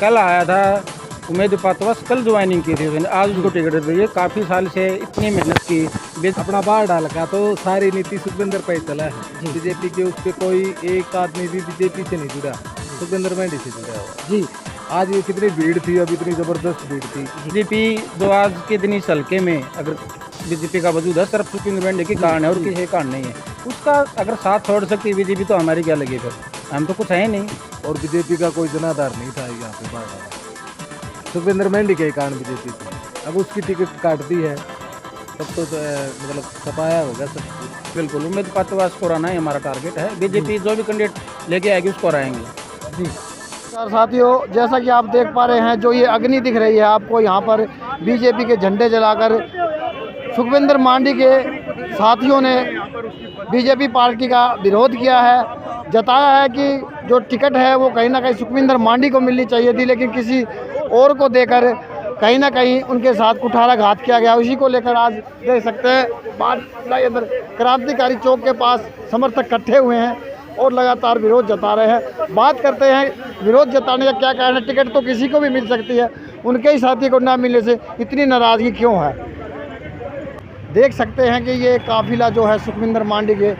कल आया था उम्मीद पातवस, कल ज्वाइनिंग की थी उसने, आज उसको टिकट दे दी। काफ़ी साल से इतनी मेहनत की, अपना बाहर डाल का तो सारी नीति सुखविंदर पर चला है। बीजेपी के उस पर कोई एक आदमी भी बीजेपी से नहीं जुड़ा, सुखविंदर मांडी से जुड़ा हुआ जी। आज ये कितनी भीड़ थी, अब इतनी जबरदस्त भीड़ थी। बीजेपी जो आज के दिन इस हल्के में अगर बीजेपी का वजूद है सिर्फ सुखविंदर मांडी के कारण है और किसी कारण नहीं है। उसका अगर साथ छोड़ सकती है बीजेपी तो हमारी क्या लगी फिर, हम तो कुछ है ही नहीं। और बीजेपी का कोई जनाधार नहीं था यहाँ पे बाहर, सुखविंदर मांडी के कारण बीजेपी थी। अब उसकी टिकट काट दी है, तब तो मतलब सफाया होगा सब कुछ। बिल्कुल उम्मीद पातवास को हराना ही हमारा टारगेट है। बीजेपी जो भी कैंडिडेट लेके आएगी उसको हराएंगे जी। साथियों, जैसा कि आप देख पा रहे हैं, जो ये अग्नि दिख रही है आपको यहाँ पर, बीजेपी के झंडे जलाकर सुखविंदर मांडी के साथियों ने बीजेपी पार्टी का विरोध किया है। जताया है कि जो टिकट है वो कहीं ना कहीं सुखविंदर मांडी को मिलनी चाहिए थी, लेकिन किसी और को देकर कहीं ना कहीं उनके साथ कुठाराघात किया गया। उसी को लेकर आज देख सकते हैं अंदर क्रांतिकारी चौक के पास समर्थक इकट्ठे हुए हैं और लगातार विरोध जता रहे हैं। बात करते हैं विरोध जताने का क्या कारण है। टिकट तो किसी को भी मिल सकती है, उनके ही साथी को ना मिलने से इतनी नाराज़गी क्यों है। देख सकते हैं कि ये काफिला जो है सुखविंदर मांडी के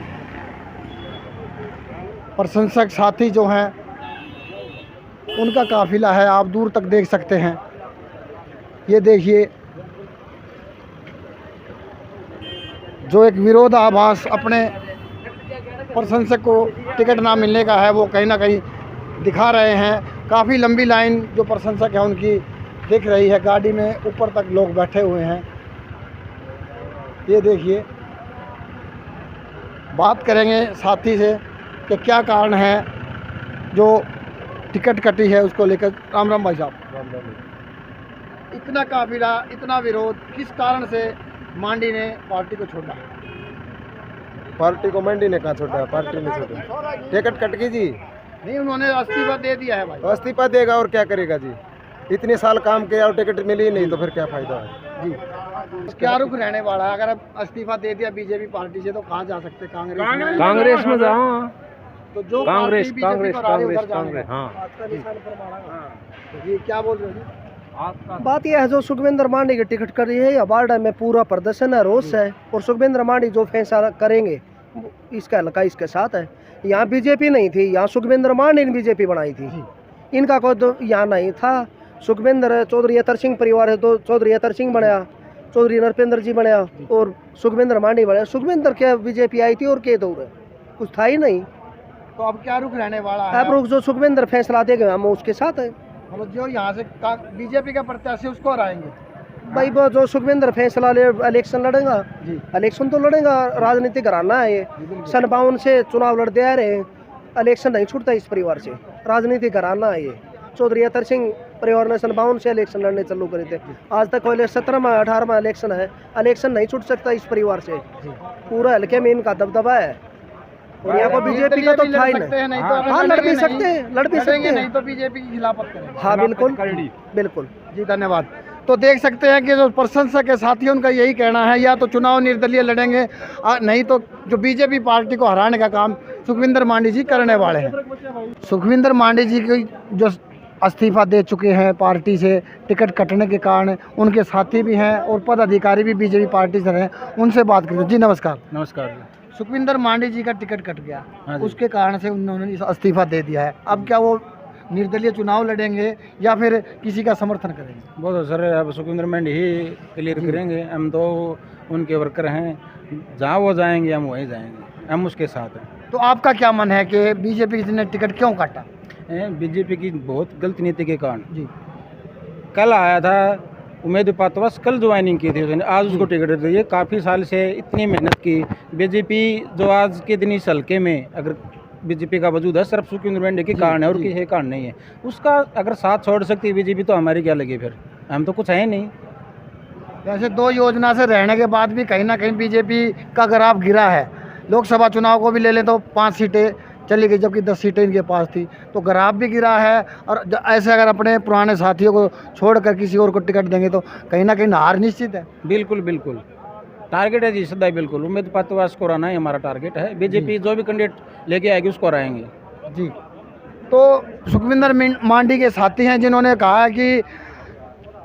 प्रशंसक साथी जो हैं उनका काफिला है, आप दूर तक देख सकते हैं। ये देखिए, जो एक विरोधाभास अपने प्रशंसक को टिकट ना मिलने का है वो कहीं ना कहीं दिखा रहे हैं। काफ़ी लंबी लाइन जो प्रशंसक है उनकी दिख रही है, गाड़ी में ऊपर तक लोग बैठे हुए हैं। ये देखिए, बात करेंगे साथी से कि क्या कारण है जो टिकट कटी है उसको लेकर। राम राम भाई साहब। राम राम। इतना काफिला, इतना विरोध, किस कारण से मांडी ने पार्टी को छोड़ा? पार्टी को मांडी ने कहा छोड़ा, पार्टी ने छोड़ा, टिकट कट गई जी। नहीं, उन्होंने इस्तीफा दे दिया है भाई। इस्तीफा देगा और क्या करेगा जी, इतने साल काम किया और टिकट मिली ही नहीं तो फिर क्या फायदा है जी। क्या रुख रहने वाला है? अगर अब इस्तीफा दे दिया बीजेपी पार्टी से तो कहाँ जा सकते? कांग्रेस में जाओ। तो जो कांग्रेस पार्टी कांग्रेस बीजेपी को हरा रही है, कांग्रेस उधर जाएंगे। हाँ। जी, क्या बोल रहे हैं? बात यह है, जो सुखविंदर मांडी की टिकट कर रही है या बारडा में पूरा प्रदर्शन है, रोष है, और सुखविंदर मांडी जो फैसला करेंगे इसका हल्का इसके साथ है। यहाँ बीजेपी नहीं थी, यहाँ सुखविंदर मांडी ने बीजेपी बनाई थी, इनका कोई तो यहाँ नहीं था। सुखविंदर चौधरी अतर सिंह परिवार है तो चौधरी अतर सिंह बनाया, चौधरी नरपेंद्र जी बनाया और सुखविंदर मांडी बनाया। सुखविंदर क्या बीजेपी आई थी और के दौड़ कुछ था ही नहीं। तो अब क्या रुख रहने वाला है? अब रुख जो सुखविंदर फैसला देगा हम उसके साथ है। मतलब जो यहाँ से बीजेपी का प्रत्याशी उसको हराएंगे भाई, वो जो सुखविंदर फैसला ले इलेक्शन लड़ेगा जी। इलेक्शन तो लड़ेगा, राजनीतिक घराना है ये। सन 52 से चुनाव लड़ते आ रहे हैं, इलेक्शन नहीं छूटता इस परिवार से, राजनीतिक घराना है ये। चौधरी अतर सिंह परिवार ने सन 52 से इलेक्शन लड़ने चालू करे थे, आज तक कोई 17वां 18वां इलेक्शन है, इलेक्शन नहीं छूट सकता इस परिवार से। पूरा हल्के में इनका दबदबा है और यहाँ पर बीजेपी का तो था ही नहीं। हाँ, लड़ भी सकते हैं, लड़ भी सकते हैं, नहीं तो बीजेपी की खिलाफत करेंगे। हाँ बिल्कुल बिल्कुल जी, धन्यवाद। तो देख सकते हैं कि जो प्रशंसक है साथी उनका यही कहना है, या तो चुनाव निर्दलीय लड़ेंगे, नहीं तो जो बीजेपी पार्टी को हराने का काम सुखविंदर मांडी जी करने वाले हैं। सुखविंदर मांडी जी की जो इस्तीफा दे चुके हैं पार्टी से टिकट कटने के कारण, उनके साथी भी हैं और पदाधिकारी भी बीजेपी पार्टी से हैं, उनसे बात करें। जी नमस्कार। नमस्कार। सुखविंदर मांडी जी का टिकट कट गया, हाँ जी। उसके कारण से उन्होंने इस्तीफा दे दिया है। अब क्या वो निर्दलीय चुनाव लड़ेंगे या फिर किसी का समर्थन करेंगे? बहुत सर, अब सुखविंदर मांडी ही क्लियर करेंगे। हम तो उनके वर्कर हैं, जहाँ वो जाएंगे हम वहीं जाएंगे, हम उसके साथ हैं। तो आपका क्या मन है कि बीजेपी ने टिकट क्यों काटा? बीजेपी की बहुत गलत नीति के कारण जी। कल आया था उम्मीद पातवस, कल ज्वाइनिंग की थी उसने, आज उसको टिकट दे दी। काफ़ी साल से इतनी मेहनत की बीजेपी जो आज के दिन इस हल्के में अगर बीजेपी का वजूद है सिर्फ सुखविंदर मांडी के कारण है और किसी कारण नहीं है। उसका अगर साथ छोड़ सकती है बीजेपी तो हमारी क्या लगी फिर, हम तो कुछ है ही नहीं। वैसे 2 योजना से रहने के बाद भी कहीं ना कहीं बीजेपी का ग्राफ गिरा है। लोकसभा चुनाव को भी ले लें तो 5 सीटें चली गई, जबकि 10 सीटें इनके पास थी, तो ग्राफ भी गिरा है। और ऐसे अगर अपने पुराने साथियों को छोड़कर किसी और को टिकट देंगे तो कहीं ना कहीं हार निश्चित है। बिल्कुल बिल्कुल टारगेट है जी सदा, बिल्कुल उम्मीद पातवास को हराना ही हमारा टारगेट है। बीजेपी जो भी कैंडिडेट लेके आएगी उसको हराएंगे जी। तो सुखविंदर मांडी के साथी हैं जिन्होंने कहा है कि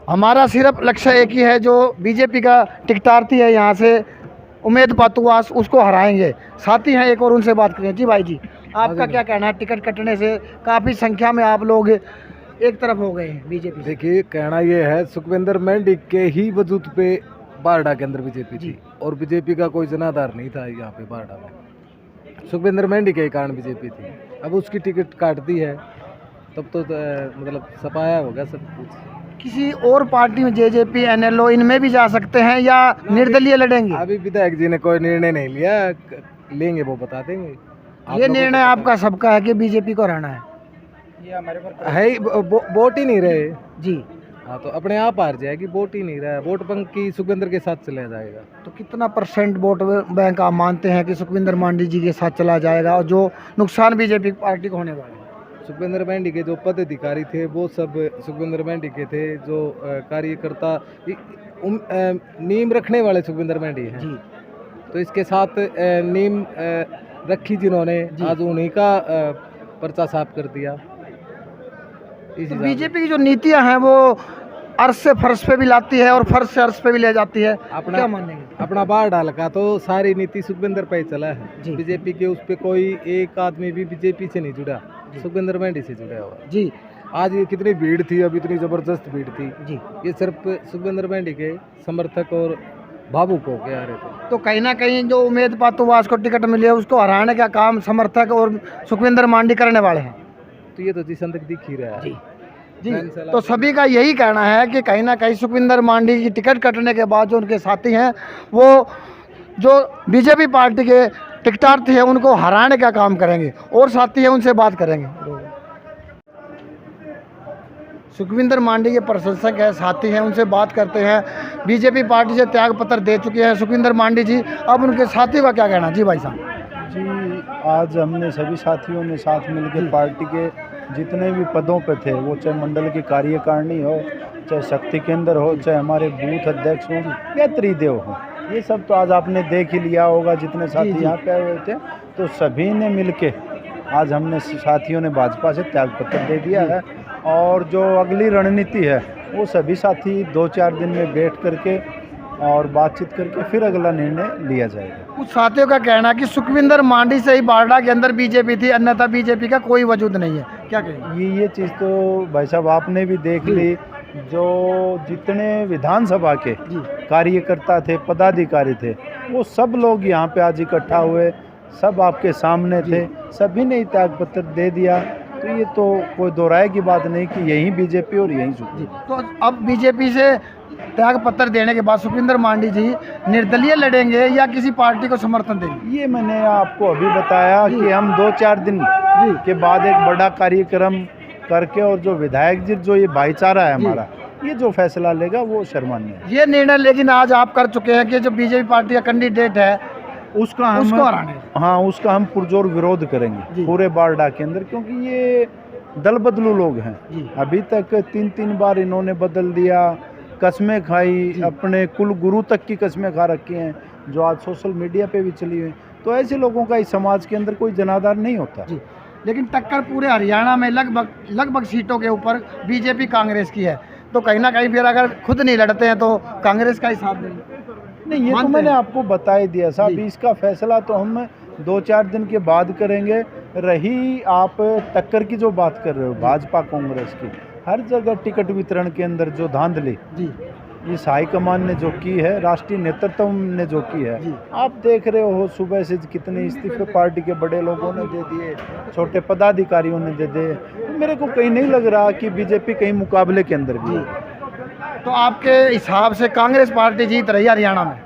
हमारा सिर्फ लक्ष्य एक ही है, जो बीजेपी का टिकटार्थी है यहाँ से उमेद पातुवास, उसको हराएंगे। साथी हैं एक और, उनसे बात करें। जी भाई जी, आपका क्या कहना है? टिकट कटने से काफ़ी संख्या में आप लोग एक तरफ हो गए हैं बीजेपी से। देखिए, कहना ये है, सुखविंदर मांडी के ही वजूद पे बारडा के अंदर बीजेपी थी और बीजेपी का कोई जनाधार नहीं था यहाँ पे बारडा में। सुखविंदर मांडी के कारण बीजेपी थी। अब उसकी टिकट काट दी है, तब तो मतलब सफाया हो गया सब कुछ। किसी और पार्टी में जेजेपी, एनएलओ, इनमें भी जा सकते हैं या निर्दलीय लड़ेंगे? अभी विधायक जी ने कोई निर्णय नहीं लिया, लेंगे वो बता देंगे। ये निर्णय आपका सबका है कि बीजेपी को रहना है? ये हमारे पर है ही, वोट ही नहीं रहे जी। हाँ, तो अपने आप हार जाएगी। वोट ही नहीं रहा है, वोट बैंक की सुखविंदर के साथ चला जाएगा। तो कितना % वोट बैंक आप मानते हैं कि सुखविंदर मांडी जी के साथ चला जाएगा और जो नुकसान बीजेपी पार्टी को होने वाला है? सुखविंदर मांडी के जो पदाधिकारी थे वो सब सुखविंदर मांडी के थे, जो कार्यकर्ता नीम रखने वाले सुखविंदर मांडी हैं जी। तो इसके साथ नीम रखी जिन्होंने, आज उन्हीं का पर्चा साफ कर दिया। तो बीजेपी की जो नीतियां हैं वो अर्श से फर्श पे भी लाती है और फर्श से अर्श पे भी ले जाती है, क्या मानेंगे? अपना बार डाल का तो सारी नीति सुखविंदर पे चला है। जी। बीजेपी के उस पे कोई एक आदमी भी बीजेपी से नहीं जुड़ा, सुखविंदर मांडी से जुड़ा हुआ जी। आज ये कितनी भीड़ थी, अब इतनी जबरदस्त भीड़ थी जी। ये सिर्फ सुखविंदर मांडी के समर्थक और भावुक होके आ रहे थे। तो कहीं ना कहीं जो उमेद पातुवास को टिकट मिली है उसको हराने का काम समर्थक और सुखविंदर मांडी करने वाले हैं। तो ये तो जी संदक दिख ही रहा है। जी। तो सभी का यही कहना है कि कहीं ना कहीं सुखविंदर मांडी की टिकट कटने के बाद जो उनके साथी हैं वो जो बीजेपी पार्टी के टिकटार्थी हैं उनको हराने का काम करेंगे। और साथी हैं, उनसे बात करेंगे। सुखविंदर मांडी के प्रशंसक है, साथी हैं, उनसे बात करते हैं। बीजेपी पार्टी से त्याग पत्र दे चुके हैं सुखविंदर मांडी जी, अब उनके साथियों का क्या कहना? जी भाई साहब। जी, आज हमने सभी साथियों ने साथ मिलकर पार्टी के जितने भी पदों पे थे, वो चाहे मंडल की कार्यकारिणी हो, चाहे शक्ति केंद्र हो, चाहे हमारे बूथ अध्यक्ष हों या त्रिदेव हो, ये सब तो आज आपने देख ही लिया होगा। जितने साथी यहाँ पे आए हुए थे तो सभी ने मिलके आज हमने साथियों ने भाजपा से त्यागपत्र दे दिया है और जो अगली रणनीति है वो सभी साथी 2-4 दिन में बैठ करके और बातचीत करके फिर अगला निर्णय लिया जाएगा। कुछ साथियों का कहना है कि सुखविंदर मांडी से ही बारडा के अंदर बीजेपी थी, अन्यथा बीजेपी का कोई वजूद नहीं है, क्या कहेंगे? ये चीज़ तो भाई साहब आपने भी देख ली। जो जितने विधानसभा के कार्यकर्ता थे, पदाधिकारी थे, वो सब लोग यहाँ पे आज इकट्ठा हुए, सब आपके सामने थे, सभी ने त्यागपत्र दे दिया। तो ये तो कोई दो राय की बात नहीं कि यही बीजेपी और यही सुखविंदर। तो अब बीजेपी से त्याग पत्र देने के बाद सुखविंदर मांडी जी निर्दलीय लड़ेंगे या किसी पार्टी को समर्थन देंगे? ये मैंने आपको अभी बताया कि हम 2-4 दिन के बाद एक बड़ा कार्यक्रम करके और जो विधायक जी, जो ये भाईचारा है हमारा, ये जो फैसला लेगा वो शर्मान्य है। ये निर्णय लेकिन आज आप कर चुके हैं कि जो बीजेपी पार्टी का कैंडिडेट है उसको हराना है। हाँ, उसका हम पुरजोर विरोध करेंगे पूरे बारडा के अंदर, क्योंकि ये दल बदलू लोग हैं। अभी तक 3-3 बार इन्होंने बदल दिया, कस्में खाई, अपने कुल गुरु तक की कस्में खा रखी हैं जो आज सोशल मीडिया पे भी चली हुई। तो ऐसे लोगों का इस समाज के अंदर कोई जनाधार नहीं होता। लेकिन टक्कर पूरे हरियाणा में लगभग सीटों के ऊपर बीजेपी कांग्रेस की है, तो कहीं ना कहीं फिर अगर खुद नहीं लड़ते हैं तो कांग्रेस का ही साथ देंगे? नहीं, ये तो मैंने आपको बता ही दिया साहब। इसका फैसला तो हम 2-4 दिन के बाद करेंगे। रही आप टक्कर की जो बात कर रहे हो भाजपा कांग्रेस की, हर जगह टिकट वितरण के अंदर जो धांधली इस हाईकमान ने जो की है, राष्ट्रीय नेतृत्व ने जो की है, आप देख रहे हो। सुबह से कितने इस्तीफे पार्टी के बड़े लोगों ने दे दिए, छोटे पदाधिकारियों ने दे दिए। मेरे को कहीं नहीं लग रहा कि बीजेपी कहीं मुकाबले के अंदर भी है। तो आपके हिसाब से कांग्रेस पार्टी जीत रही है हरियाणा में?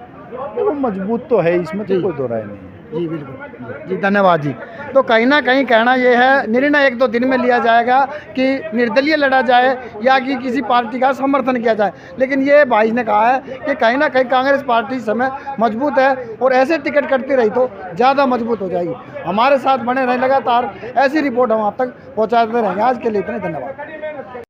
वो मजबूत तो है, इसमें तो कोई दो राय नहीं है। जी बिल्कुल जी, धन्यवाद जी। तो कहीं ना कहीं कहना ये है, निर्णय 1-2 दिन में लिया जाएगा कि निर्दलीय लड़ा जाए या कि किसी पार्टी का समर्थन किया जाए। लेकिन ये भाई ने कहा है कि कहीं ना कहीं कांग्रेस पार्टी इस समय मजबूत है और ऐसे टिकट कटती रही तो ज़्यादा मजबूत हो जाएगी। हमारे साथ बने रहें लगातार, ऐसी रिपोर्ट हम आप तक पहुँचाते रहेंगे। आज के लिए इतने, धन्यवाद।